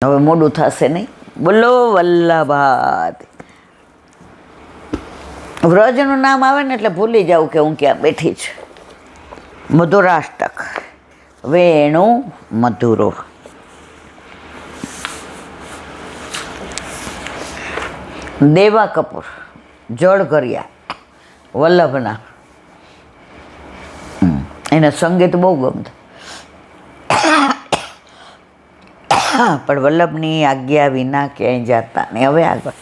હવે મોડું થશે નહીં. બોલો વલ્લભાત. વ્રજનું નામ આવે ને એટલે ભૂલી જાઉં કે હું ક્યાં બેઠી છું. મધુરાષ્ટક વેણુ મધુરો. દેવા કપૂર જળઘરિયા વલ્લભના. એને સંગીત બહુ ગમતું, પણ વલ્લભની આજ્ઞા વિના ક્યાંય જતા નહીં. હવે આગળ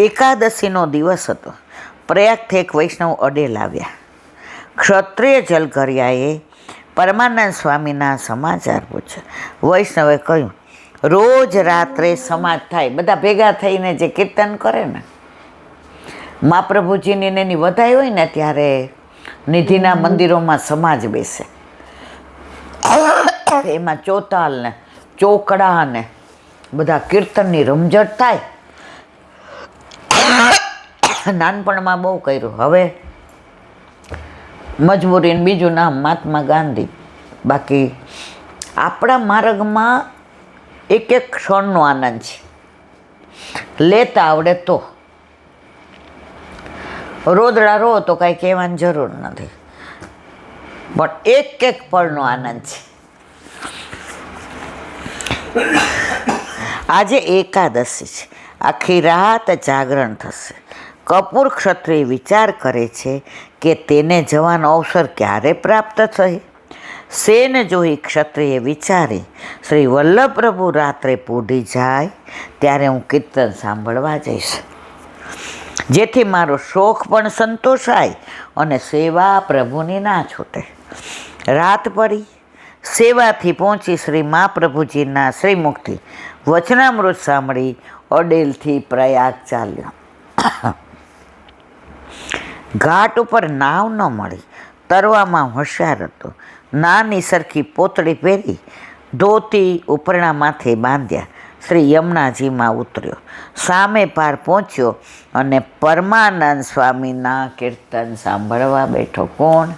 એકાદશીનો દિવસ હતો. પ્રયાગથી એક વૈષ્ણવ અડેલ આવ્યા. ક્ષત્રિય જલઘરિયાએ પરમાનંદ સ્વામીના સમાચાર પૂછ્યા. વૈષ્ણવે કહ્યું, રોજ રાત્રે સમાજ થાય, બધા ભેગા થઈને જે કીર્તન કરે ને, મહાપ્રભુજીની એની વધાઈ હોય ને ત્યારે નિધિના મંદિરોમાં સમાજ બેસે. એમાં ચોતાલ ને ચોકડા ને બધા કીર્તનની રમઝટ થાય. નાનપણમાં બહુ કર્યું. હવે મજબૂરીને બીજું નામ મહાત્મા ગાંધી. બાકી આપણા માર્ગમાં એક એક ક્ષણનો આનંદ છે. લેતા આવડે તો. રોદડા રો તો કાંઈ કહેવાની જરૂર નથી, પણ એક એક પળનો આનંદ છે. આજે એકાદશી છે. આખી રાત જાગરણ થશે. કપૂર ક્ષત્રિય વિચાર કરે છે કે તેને જવાનો અવસર ક્યારે પ્રાપ્ત થઈ. સેન જોઈ ક્ષત્રિયે વિચારી, શ્રી વલ્લભ પ્રભુ રાત્રે પોઢી જાય ત્યારે હું કીર્તન સાંભળવા જઈશ, જેથી મારો શોખ પણ સંતોષાય અને સેવા પ્રભુની ના છૂટે. રાત પડી. સેવાથી પહોંચી શ્રી મહાપ્રભુજીના શ્રીમુખથી વચનામૃત સાંભળી અડેલથી પ્રયાગ ચાલ્યો. ઘાટ ઉપર નાવ ન મળી. તરવામાં હોશિયાર હતો. નાની સરખી પોતળી પહેરી ધોતી ઉપરણા માથે બાંધ્યા શ્રી યમુનાજીમાં ઉતર્યો. સામે પાર પહોંચ્યો અને પરમાનંદ સ્વામીના કીર્તન સાંભળવા બેઠો. કોણ?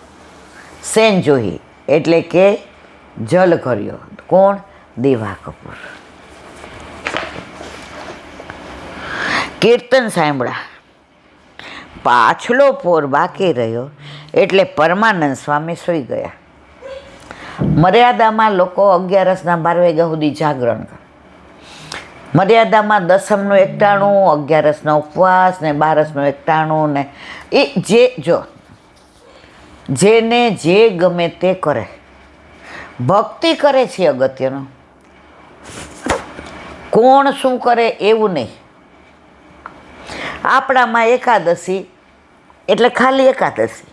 સેન જોઈ એટલે કે જલઘરિયો. કોણ? દેવા કપૂર. કીર્તન સાંભળ્યા. પાછલો પોર બાકી રહ્યો એટલે પરમાનંદ સ્વામી સૂઈ ગયા. મર્યાદામાં લોકો 11ના 12 વાગ્યા સુધી જાગરણ કરે. મર્યાદામાં દસમનું એકટાણું, 11નો ઉપવાસ ને 12નું એકટાણું ને એ જે જો જેને જે ગમે તે કરે. ભક્તિ કરે છે અગત્યનો. કોણ શું કરે એવું નહીં. આપણામાં એકાદશી એટલે ખાલી એકાદશી.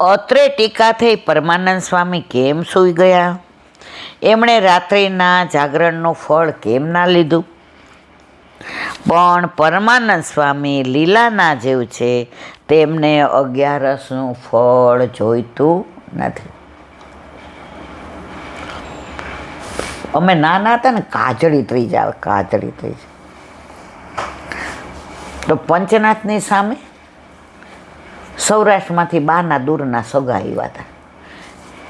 અત્રે ટીકા થઈ પરમાનંદ સ્વામી કેમ સૂઈ ગયા? એમણે રાત્રિના જાગરણનું ફળ કેમ ના લીધું? પણ પરમાનંદ સ્વામી લીલાના જેવ છે, તેમને 11નું ફળ જોઈતું નથી. અમે નાના હતા ને, કાજળી ત્રીજ આવે, કાજળી ત્રીજ તો પંચનાથની સામે સૌરાષ્ટ્રમાંથી બાના દૂરના સગા આવ્યા હતા.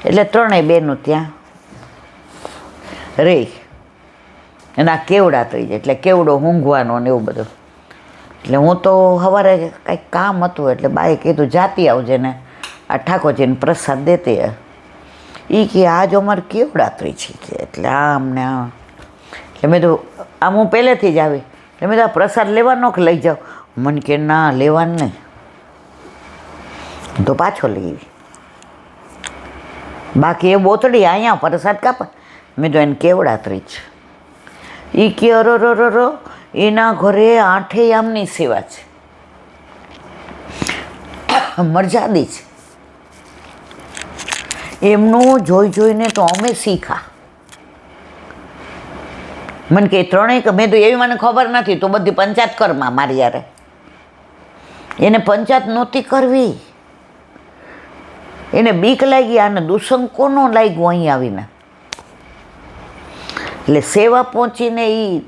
એટલે ત્રણેય બેનું ત્યાં રહી. એના કેવડા ત્રીજ એટલે કેવડો ઊંઘવાનો ને એવું બધું. એટલે હું તો સવારે કાંઈક કામ હતું એટલે બાએ કીધું જાતી આવજે ને આ ઠાકોરજીને પ્રસાદ દેતી. એ કે આજ અમારે કેવડા ત્રીજ છે એટલે આમ ને આમ. એટલે મેં તો આમ હું પહેલેથી જ આવી એટલે મેં તો આ પ્રસાદ લેવાનો કે લઈ જાઓ? મને કે ના, લેવાનું નહીં. તો પાછો લઈ આવી. બાકી એ બોતડી અહીંયા પ્રસાદ કાપા. મેં તો એને કેવડા ત્રીજ. એ કે અરો એના ઘરે 8 આમની સેવા છે, મરજાદી છે. એમનું જોઈ જોઈને તો અમે શીખા. મને કે ત્રણેય, મેં તો એવી મને ખબર નથી, તો બધી પંચાયત કરમાં મારી યારે. એને પંચાયત નહોતી કરવી. એને બીક લાગી, આને દુસંગ કોનો લાગ્યું અહીં આવીને. એટલે સેવા પહોંચીને એ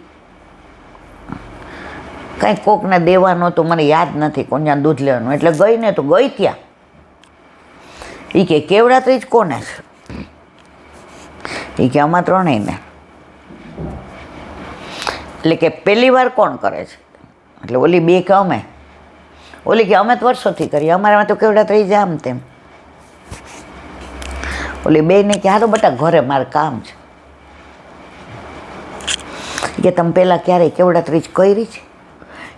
કાંઈ કોકને દેવાનો તો મને યાદ નથી, કોણ ત્યાં દૂધ લેવાનું, એટલે ગઈ ને તો ગઈ ત્યાં. એ કે કેવડા ત્રીજ કોને છે? એ કે આમાં ત્રણેયને. એટલે કે પહેલી વાર કોણ કરે છે? એટલે ઓલી બે કે અમે. ઓલી કે અમે તો વર્ષોથી કરીએ, અમારામાં તો કેવડા ત્રીજ આમ તેમ. ઓલી બેને કે હાલો બટા ઘરે મારે કામ છે. કે તમે પહેલાં ક્યારેય કેવડા ત્રીજ કરી છે?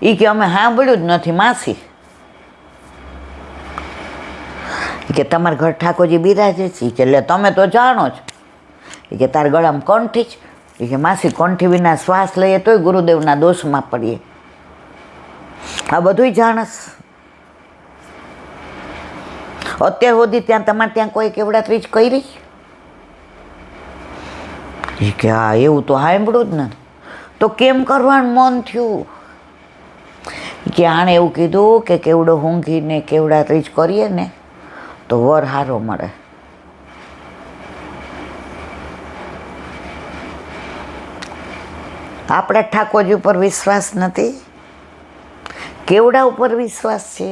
એ કે અમે સાંભળ્યું જ નથી માસી. કે તમારા ઘર ઠાકોરજી બિરાજે છે? કે એટલે તમે તો જાણો છો. એ કે તાર ગળામાં કંઠી જ? એ કે માસી કંઠી વિના શ્વાસ લઈએ તોય ગુરુદેવના દોષમાં પડીએ. આ બધુંય જાણસ. અત્યાર સુધી ત્યાં તમારે ત્યાં કોઈ કેવડા ત્રીજ કરી? એ કે હા એવું તો સાંભળ્યું જ ને. તો કેમ કરવાનું મન થયું? કે આણે એવું કીધું કે કેવડો ઊંઘીને કેવડા ત્રીજ કરીએ ને તો વર હારો મળે. આપણા ઠાકોરજી ઉપર વિશ્વાસ નથી, કેવડા ઉપર વિશ્વાસ છે.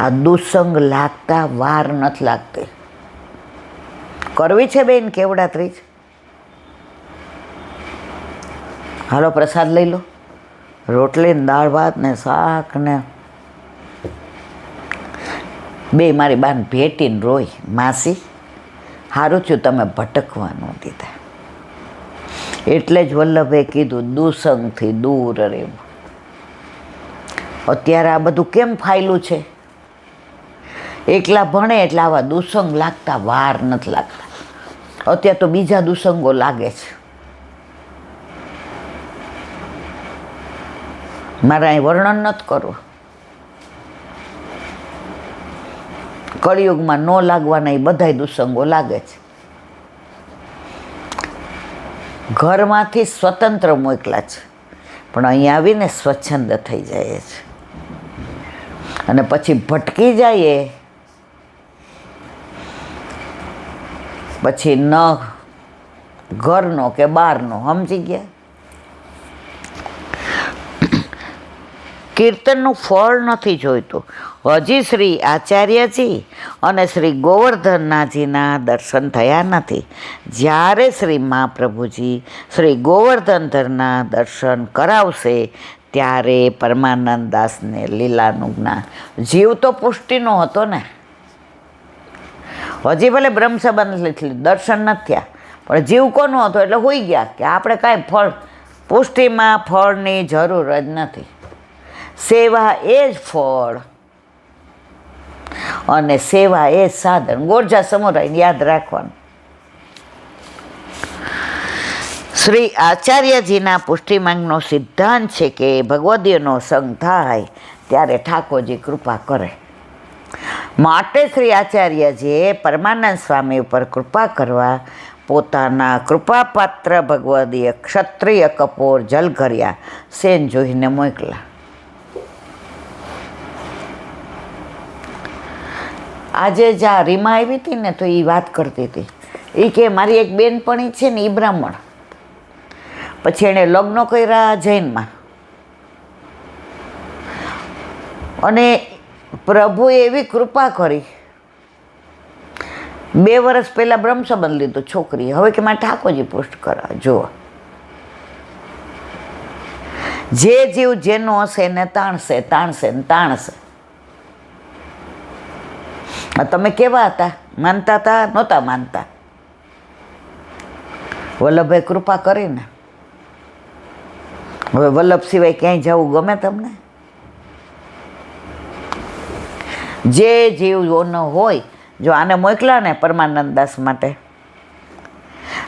આ દુસંગ લાગતા વાર નથી લાગતી. કરવી છે બેન કેવડા ત્રીજ? હાલો પ્રસાદ લઈ લો, રોટલી ને દાળ ભાત ને શાક ને. બે મારી બાન ભેટીને રોય, માસી સારું થયું તમે ભટકવા ન દીધા. એટલે જ વલ્લભે કીધું દુસંગથી દૂર રહેવું. અત્યારે આ બધું કેમ ફાયલું છે? એકલા ભણે એટલે આવા દુસંગ લાગતા વાર નથી લાગતા. અત્યારે તો બીજા દુસંગો લાગે છે. મારે અહીં વર્ણન નથી કરવું. કળિયુગમાં ન લાગવાના એ બધાય દુસંગો લાગે છે. ઘરમાંથી સ્વતંત્ર મોકલા છે, પણ અહીં આવીને સ્વચ્છંદ થઈ જાય છે. અને પછી ભટકી જઈએ પછી ન ઘરનો કે બહારનો. સમજી ગયા? કીર્તનનું ફળ નથી જોઈતું. હજી શ્રી આચાર્યજી અને શ્રી ગોવર્ધનનાથજીના દર્શન થયા નથી. જ્યારે શ્રી મહાપ્રભુજી શ્રી ગોવર્ધનધરના દર્શન કરાવશે ત્યારે પરમાનંદ દાસને લીલાનું જ્ઞાન. જીવ તો પુષ્ટિનો હતો ને. હજી ભલે બ્રહ્મ સંબંધ દર્શન નથી થયા, પણ જીવ કોનો હતો? એટલે હોઈ ગયા કે આપણે કાંઈ ફળ, પુષ્ટિમાં ફળની જરૂર જ નથી. સેવા એ જ ફળ અને સેવા એ જ સાધન. ગોરજા સમોરાઈને યાદ રાખવાનું. શ્રી આચાર્યજીના પુષ્ટિમાંગનો સિદ્ધાંત છે કે ભગવદીયનો સંગ થાય ત્યારે ઠાકોરજી કૃપા કરે. માટે શ્રી આચાર્યજીએ પરમાનંદ સ્વામી ઉપર કૃપા કરવા પોતાના કૃપાપાત્ર ભગવદીય ક્ષત્રિય કપોર જલઘર્યા સેન જોઈને મોકલા. આજે જ્યાં રીમા આવી હતી ને તો એ વાત કરતી હતી. એ કે મારી એક બેનપણી છે ને એ બ્રાહ્મણ, પછી એણે લગ્ન કર્યા જૈનમાં, અને પ્રભુએ એવી કૃપા કરી. 2 વર્ષ પહેલાં બ્રહ્મ સંબંધ લીધો છોકરીએ. હવે કે મારે ઠાકોરજી પુષ્ટ કરાવે. જુઓ, જે જીવ જેનો હશે એને તાણશે, તાણશે ને તાણશે. તમે કેવા હતા? માનતા હતા? નહોતા માનતા? વલ્લભે કૃપા કરીને. હવે વલ્લભ સિવાય ક્યાંય જવું ગમે તમને? જે જીવોનો હોય, જો આને મોકલા ને પરમાનંદ દાસ માટે,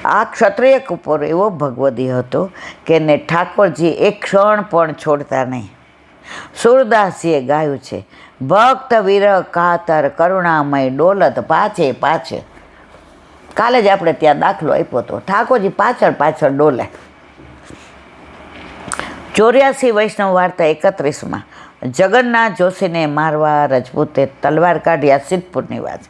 આ ક્ષત્રિય કુપોર એવો ભગવદી હતો કે એને ઠાકોરજી એક ક્ષણ પણ છોડતા નહીં. સુરદાસજીએ ગાયું છે, ભક્ત વિરહ કાતર કરુણામય ડોલત પાછે પાછે. કાલે જ આપણે ત્યાં દાખલો આપ્યો હતો. ઠાકોરજી પાછળ પાછળ ડોલે. 84 વૈષ્ણવ વાર્તા 31માં જગન્નાથ જોશીને મારવા રજપૂતે તલવાર કાઢી આ સિદ્ધપુરની વાત.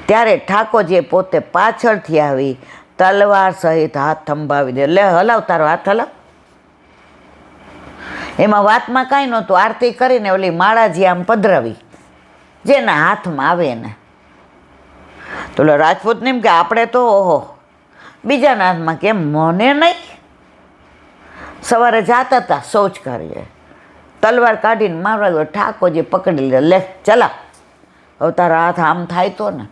ત્યારે ઠાકોરજીએ પોતે પાછળથી આવી તલવાર સહિત હાથ થંભાવી દે. લે હલાવ તારો હાથ હલાવ. એમાં વાતમાં કાંઈ નહોતું. આરતી કરીને ઓલી માળાજી આમ પધરાવી, જેના હાથમાં આવે ને. તો ઓલો રાજપૂતને એમ કે આપણે તો ઓહો બીજાના હાથમાં, કેમ મને નહીં? સવારે જાતા હતા શૌચ કરીએ, તલવાર કાઢીને મારવા, ઠાકોરજી પકડી લે, લે ચલા હવે તારા હાથ આમ થાય તો ને.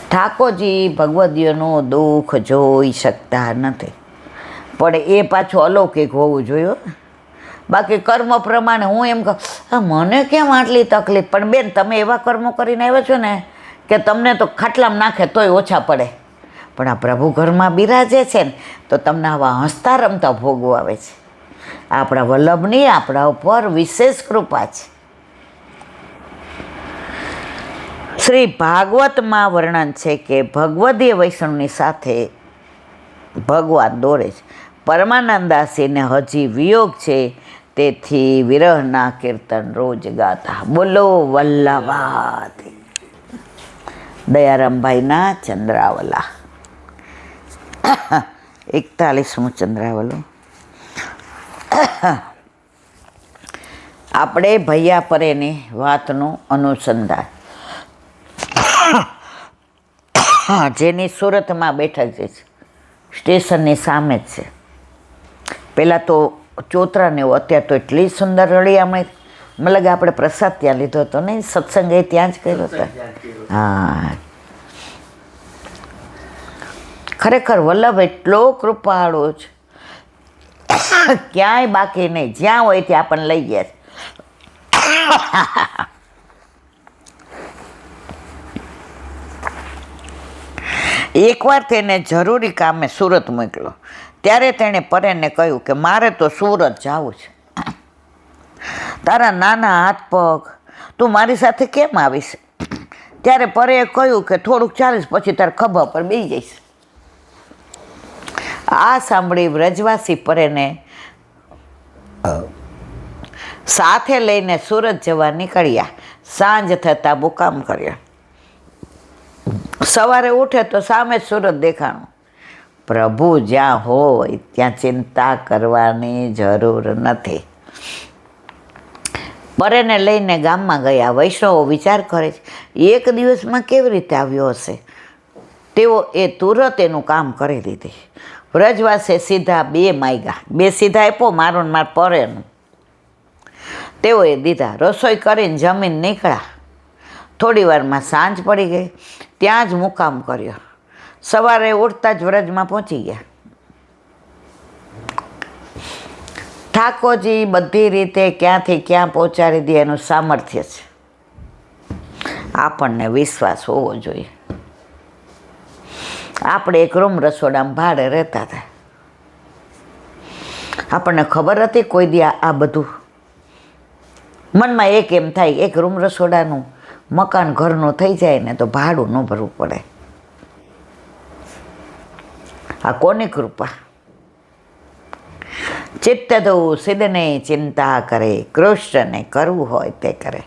ઠાકોરજી ભગવદીઓનું દુઃખ જોઈ શકતા નથી, પણ એ પાછું અલૌકિક હોવું જોઈએ. બાકી કર્મ પ્રમાણે હું એમ કહું, મને કેમ આટલી તકલીફ? પણ બેન, તમે એવા કર્મો કરીને આવ્યા છો ને કે તમને તો ખાટલામાં નાખે તોય ઓછા પડે. પણ આ પ્રભુ ઘરમાં બિરાજે છે ને તો તમને આવા હસતા રમતા ભોગવો આવે છે. આપણા વલ્લભની આપણા ઉપર વિશેષ કૃપા છે. શ્રી ભાગવતમાં વર્ણન છે કે ભગવદીય વૈષ્ણવની સાથે ભગવાન દોરે છે. પરમાનંદાસીને હજી વિયોગ છે, તેથી વિરહના કીર્તન રોજ ગાતા. બોલો વલ્લભાથી. દયારામભાઈના ચંદ્રાવલા, 41મું ચંદ્રાવલું. આપણે ભૈયા પરેની વાતનું અનુસંધાન, જેની સુરતમાં બેઠક છે, સ્ટેશનની સામે જ છે. પહેલાં તો ચોતરાને એવું, અત્યારે તો એટલી સુંદર રળિયામણી. મને લાગે આપણે પ્રસાદ ત્યાં લીધો હતો ને, સત્સંગ એ ત્યાં જ કર્યો હતો. હા, ખરેખર વલ્લભ એટલો કૃપાળુ છે, ક્યાંય બાકી નહીં, જ્યાં હોય ત્યાં આપણને લઈ ગયા છે. એકવાર તેને જરૂરી કામે સુરત મોકલો, ત્યારે તેણે પરેને કહ્યું કે મારે તો સુરત જવું છે. તારા નાના હાથ પગ, તું મારી સાથે કેમ આવીશ? ત્યારે પરેએ કહ્યું કે થોડુંક ચાલીશ પછી તારે ખભા પર બેસી જઈશ. આ સાંભળી વ્રજવાસી પરેને સાથે લઈને સુરત જવા નીકળ્યા. સાંજ થતાં મુકામ કર્યા. સવારે ઉઠે તો સામે સુરત દેખાણું. પ્રભુ જ્યાં હોય ત્યાં ચિંતા કરવાની જરૂર નથી. પરેને લઈને ગામમાં ગયા. વૈષ્ણવો વિચાર કરે છે, એક દિવસમાં કેવી રીતે આવ્યો હશે? તેઓ એ તુરત એનું કામ કરી દીધી. વ્રજવાસે સીધા 2 માગ્યા. 2 સીધા આપ્યો, મારું ને માર પરેનું. તેઓએ દીધા. રસોઈ કરીને જમીન નીકળ્યા. થોડી વારમાં સાંજ પડી ગઈ. ત્યાં જ મુકામ કર્યો. સવારે ઉઠતા જ વ્રજમાં પહોંચી ગયા. ઠાકોરજી બધી રીતે ક્યાંથી ક્યાં પહોંચાડી દે એનું સામર્થ્ય છે. આપણને વિશ્વાસ હોવો જોઈએ. આપણે એક રૂમ રસોડામાં ભાડે રહેતા હતા. આપણને ખબર હતી કોઈ દી આ બધું? મનમાં એક એમ થાય, એક રૂમ રસોડાનું મકાન ઘરનું થઈ જાય ને તો ભાડું ન ભરવું પડે. આ કોની કૃપા? ચિત્ત તો સિદ્ધને ચિંતા કરે, કૃષ્ણને કરવું હોય તે કરે.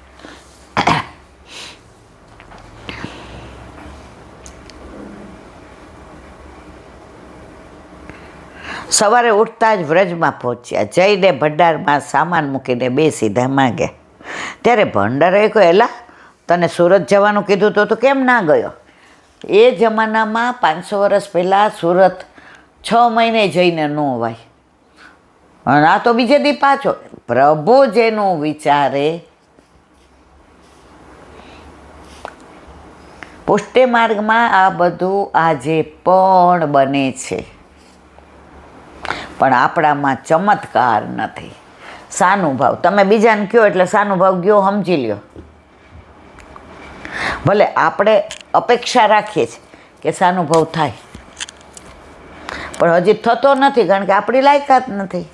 સવારે ઉઠતા જ વ્રજમાં પહોંચ્યા. જઈને ભંડારમાં સામાન મૂકીને 2 સીધા માંગ્યા. ત્યારે ભંડારે કહ્યું, એલા તને સુરત જવાનું કીધું તો કેમ ના ગયો? એ જમાનામાં 500 વર્ષ પહેલાં સુરત 6 મહિને જઈને ન અવાય. અને આ તો બીજે દી પાછો. પ્રભુ જેનું વિચારે, પુષ્ટિ માર્ગમાં આ બધું આજે પણ બને છે. પણ આપણામાં ચમત્કાર નથી, સાનુભાવ. તમે બીજાને કહો એટલે સાનુભાવ ગયો, સમજી લ્યો. ભલે આપણે અપેક્ષા રાખીએ છીએ કે સાનુભાવ થાય, પણ હજી થતો નથી, કારણ કે આપણી લાયકાત નથી.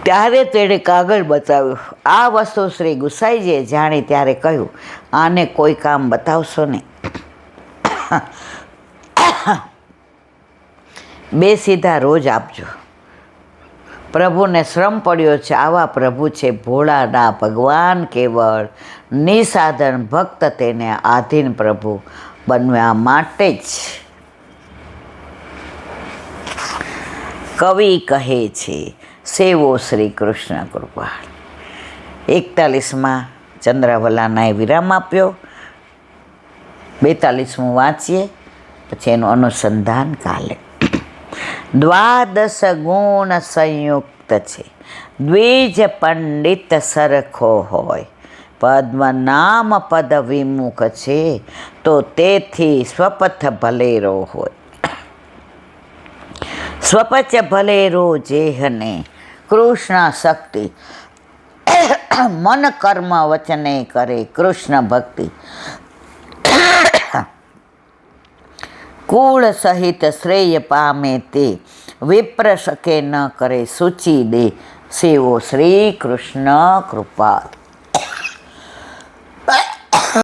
ત્યારે તેણે કાગળ બતાવ્યું. આ વસ્તુ શ્રી ગુસાઈજીએ જાણી ત્યારે કહ્યું, આને કોઈ કામ બતાવશો નહીં. 2 સીધા રોજ આપજો. પ્રભુને શ્રમ પડ્યો છે. આવા પ્રભુ છે ભોળાના ભગવાન, કેવળ નિસાધન ભક્ત તેને આધીન પ્રભુ બનવા માટે જ કવિ કહે છે સેવો શ્રી કૃષ્ણ કૃપાળ. 41માં ચંદ્રાવલાનાએ વિરામ આપ્યો. 42મું વાંચીએ પછી એનું અનુસંધાન કાલે. દ્વાદશ ગુણ સંયુક્ત છે, દ્વિજ પંડિત સરખો હોય. પદ્મનામ પદ વિમુખ છે, તો તેથી સ્વપથ ભલેરો હોય. સ્વપચ ભલેરો જેહને કૃષ્ણ શક્તિ, મન કર્મ વચને કરે કૃષ્ણ ભક્તિ. કુળ સહિત શ્રેય પામે તે, વિપ્ર શકે ન કરે સૂચિ દે. સેવો શ્રી કૃષ્ણ કૃપા.